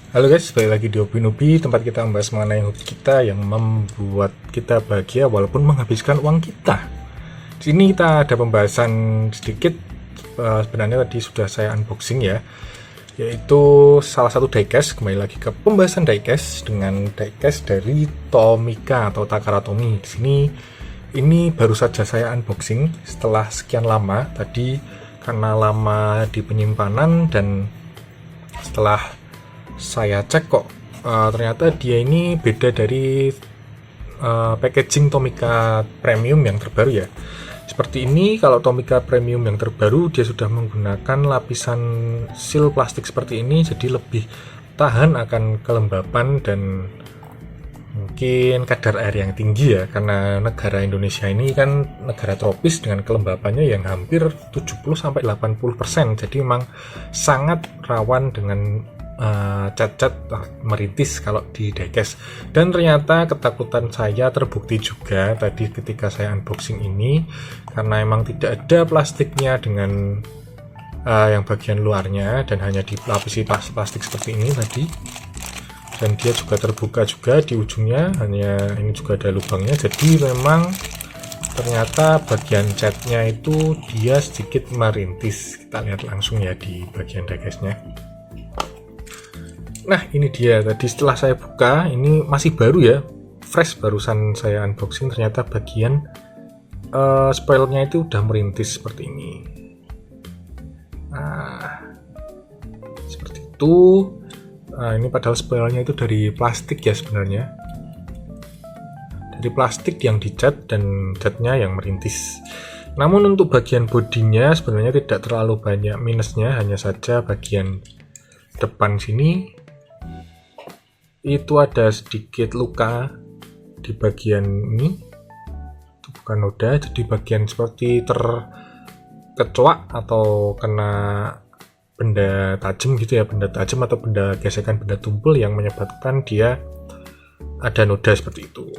Halo guys, balik lagi di Hobi Nubi, tempat kita membahas mengenai hobi kita yang membuat kita bahagia walaupun menghabiskan uang kita. Di sini kita ada pembahasan sedikit, sebenarnya tadi sudah saya unboxing ya, yaitu salah satu diecast. Kembali lagi ke pembahasan diecast dengan diecast dari Tomica atau Takara Tomy. Di sini ini baru saja saya unboxing setelah sekian lama tadi karena lama di penyimpanan, dan setelah saya cek kok ternyata dia ini beda dari packaging Tomica Premium yang terbaru ya. Seperti ini, kalau Tomica Premium yang terbaru dia sudah menggunakan lapisan seal plastik seperti ini, jadi lebih tahan akan kelembapan dan mungkin kadar air yang tinggi ya, karena negara Indonesia ini kan negara tropis dengan kelembapannya yang hampir 70-80%, jadi memang sangat rawan dengan cat-cat merintis kalau di diecast. Dan ternyata ketakutan saya terbukti juga tadi ketika saya unboxing ini, karena emang tidak ada plastiknya dengan yang bagian luarnya dan hanya dilapisi plastik seperti ini tadi, dan dia juga terbuka juga di ujungnya, hanya ini juga ada lubangnya, jadi memang ternyata bagian catnya itu dia sedikit merintis. Kita lihat langsung ya di bagian diecastnya. Nah, ini dia tadi setelah saya buka, ini masih baru ya, fresh, barusan saya unboxing. Ternyata bagian spoilernya itu udah merintis seperti ini. Nah, seperti itu. Nah, ini padahal spoilernya itu dari plastik ya sebenarnya, dari plastik yang dicat dan catnya yang merintis. Namun untuk bagian bodinya sebenarnya tidak terlalu banyak minusnya, hanya saja bagian depan sini itu ada sedikit luka di bagian ini. Itu bukan noda, jadi bagian seperti terkecoak atau kena benda tajam gitu ya, benda tajam atau benda gesekan, benda tumpul yang menyebabkan dia ada noda seperti itu.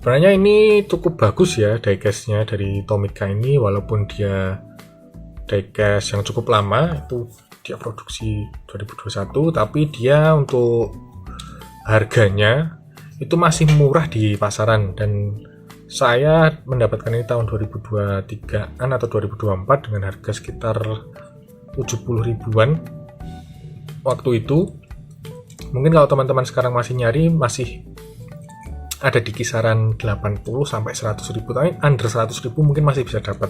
Sebenarnya ini cukup bagus ya diecastnya dari Tomica ini, walaupun dia diecast yang cukup lama, itu dia produksi 2021, tapi dia untuk harganya itu masih murah di pasaran, dan saya mendapatkan ini tahun 2023an atau 2024 dengan harga sekitar 70 ribuan waktu itu. Mungkin kalau teman-teman sekarang masih nyari, masih ada di kisaran 80 sampai 100 ribu, tapi under 100 ribu mungkin masih bisa dapat.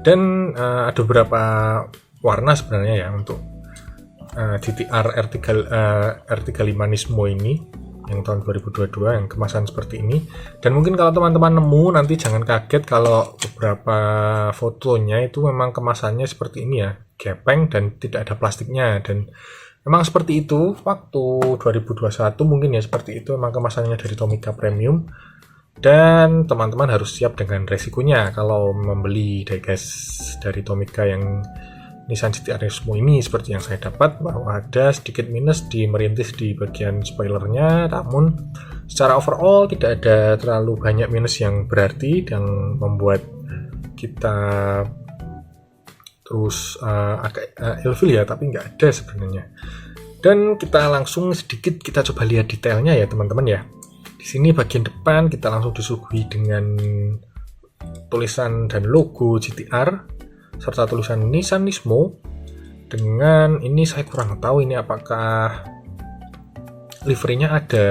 Dan ada beberapa warna sebenarnya ya untuk GTR R35 Nismo ini yang tahun 2022 yang kemasan seperti ini. Dan mungkin kalau teman-teman nemu, nanti jangan kaget kalau beberapa fotonya itu memang kemasannya seperti ini ya, gepeng dan tidak ada plastiknya. Dan memang seperti itu waktu 2021 mungkin ya, seperti itu memang kemasannya dari Tomica Premium. Dan teman-teman harus siap dengan resikonya kalau membeli diecast dari Tomica yang Nissan GTR Nismo ini, seperti yang saya dapat, bahwa ada sedikit minus di merintis di bagian spoilernya, namun secara overall tidak ada terlalu banyak minus yang berarti yang membuat kita terus agak ilfil ya, tapi nggak ada sebenarnya. Dan kita langsung sedikit kita coba lihat detailnya ya teman-teman ya. Di sini bagian depan kita langsung disuguhi dengan tulisan dan logo GTR serta tulisan Nissan Nismo. Dengan ini saya kurang tahu ini apakah liverynya ada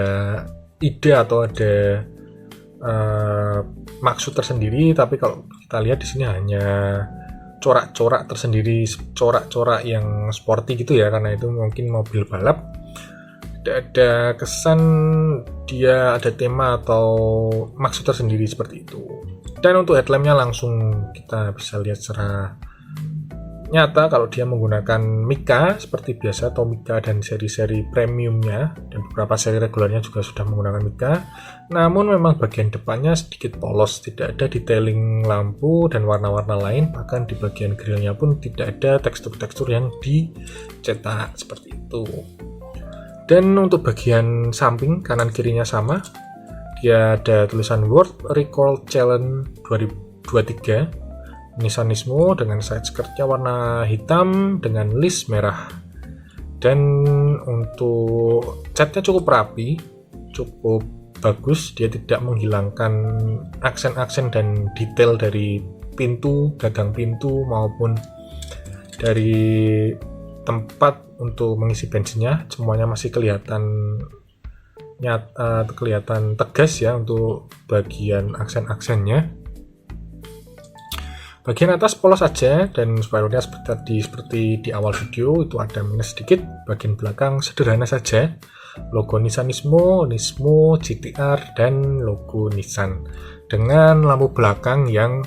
ide atau ada maksud tersendiri, tapi kalau kita lihat di sini hanya corak-corak tersendiri, corak-corak yang sporty gitu ya, karena itu mungkin mobil balap. Tidak ada kesan dia ada tema atau maksud tersendiri seperti itu. Dan untuk headlampnya langsung kita bisa lihat secara nyata kalau dia menggunakan mica seperti biasa. Tomica dan seri-seri premiumnya dan beberapa seri regulernya juga sudah menggunakan mica. Namun memang bagian depannya sedikit polos, tidak ada detailing lampu dan warna-warna lain. Bahkan di bagian grillnya pun tidak ada tekstur-tekstur yang dicetak seperti itu. Dan untuk bagian samping kanan kirinya sama, dia ada tulisan World Recall Challenge 2023 Nissan Nismo dengan side skirtnya warna hitam dengan list merah. dan untuk catnya cukup rapi, cukup bagus. Dia tidak menghilangkan aksen-aksen dan detail dari pintu, gagang pintu maupun dari tempat untuk mengisi bensinnya. Semuanya masih kelihatan kelihatan tegas ya untuk bagian aksen-aksennya. Bagian atas polos saja dan spoilernya seperti di awal video itu ada minus sedikit. Bagian belakang sederhana saja, logo Nissan Nismo, GT-R dan logo Nissan dengan lampu belakang yang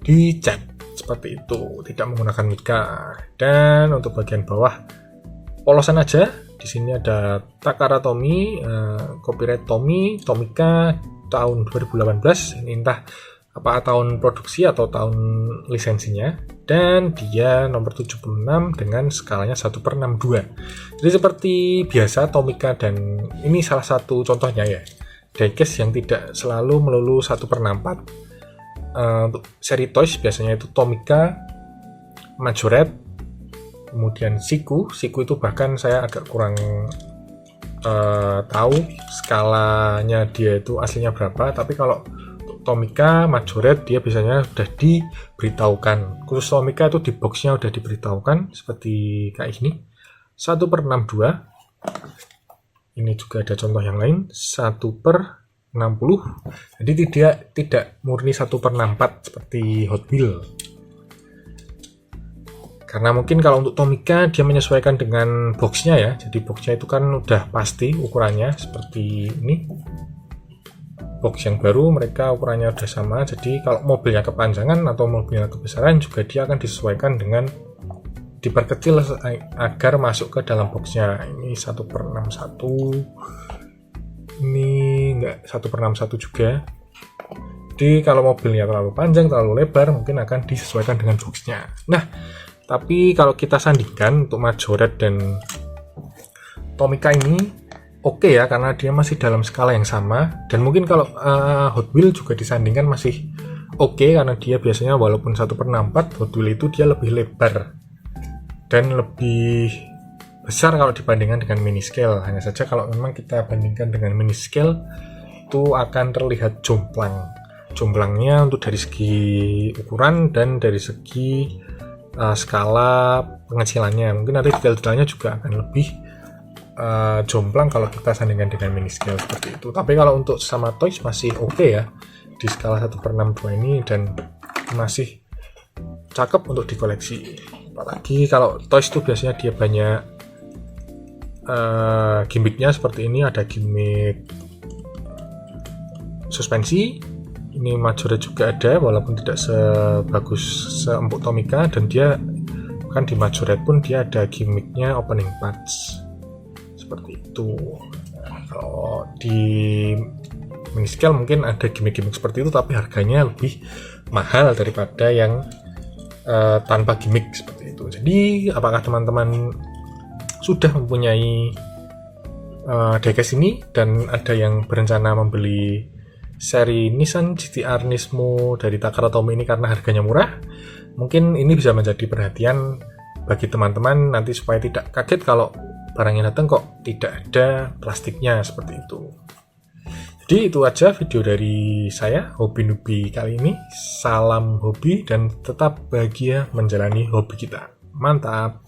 dicat seperti itu, tidak menggunakan mica. Dan untuk bagian bawah polosan aja. Di sini ada Takara Tomy, copyright Tomica tahun 2018. Ini entah apa tahun produksi atau tahun lisensinya, dan dia nomor 76 dengan skalanya 1/62. Jadi seperti biasa Tomica, dan ini salah satu contohnya ya, diecast yang tidak selalu melulu 1/64. Untuk seri toys biasanya itu Tomica, Majorette, kemudian Siku itu bahkan saya agak kurang tahu skalanya dia itu aslinya berapa, tapi kalau Tomica, Majorette dia biasanya sudah diberitahukan. Khusus Tomica itu di boxnya sudah diberitahukan seperti kayak ini 1/62. Ini juga ada contoh yang lain 1/60. Jadi tidak murni 1/64 seperti Hot Wheels. Karena mungkin kalau untuk Tomica dia menyesuaikan dengan boxnya ya. Jadi boxnya itu kan udah pasti ukurannya seperti ini. Box yang baru mereka ukurannya udah sama, jadi kalau mobilnya kepanjangan atau mobilnya kebesaran juga dia akan disesuaikan dengan diperkecil agar masuk ke dalam boxnya. Ini 1/61, ini enggak 1/61 juga. Jadi kalau mobilnya terlalu panjang, terlalu lebar, mungkin akan disesuaikan dengan boxnya. Nah, tapi kalau kita sandingkan untuk Majorette dan Tomica ini oke ya, karena dia masih dalam skala yang sama. Dan mungkin kalau Hot Wheels juga disandingkan masih oke, karena dia biasanya walaupun 1/64, Hot Wheels itu dia lebih lebar dan lebih besar kalau dibandingkan dengan mini scale. Hanya saja kalau memang kita bandingkan dengan mini scale itu akan terlihat jomplang. Jomplangnya untuk dari segi ukuran dan dari segi skala pengecilannya. Mungkin nanti detail-detailnya juga akan lebih jomplang kalau kita sandingkan dengan mini scale seperti itu. Tapi kalau untuk sama toys masih oke ya di skala 1/62 ini, dan masih cakep untuk dikoleksi. Apalagi kalau toys itu biasanya dia banyak gimmicknya seperti ini. Ada gimmick suspensi, ini Majorette juga ada walaupun tidak sebagus seempuk Tomica, dan dia kan di Majorette pun dia ada gimmicknya opening parts seperti itu. Nah, kalau di mini scale mungkin ada gimmick-gimmick seperti itu, tapi harganya lebih mahal daripada yang tanpa gimmick seperti itu. Jadi apakah teman-teman sudah mempunyai diecast ini dan ada yang berencana membeli seri Nissan GT-R Nismo dari Takara Tomy ini karena harganya murah? Mungkin ini bisa menjadi perhatian bagi teman-teman nanti supaya tidak kaget kalau barangnya datang kok tidak ada plastiknya seperti itu. Jadi itu aja video dari saya, Hobi Nubi kali ini. Salam hobi dan tetap bahagia menjalani hobi kita. Mantap!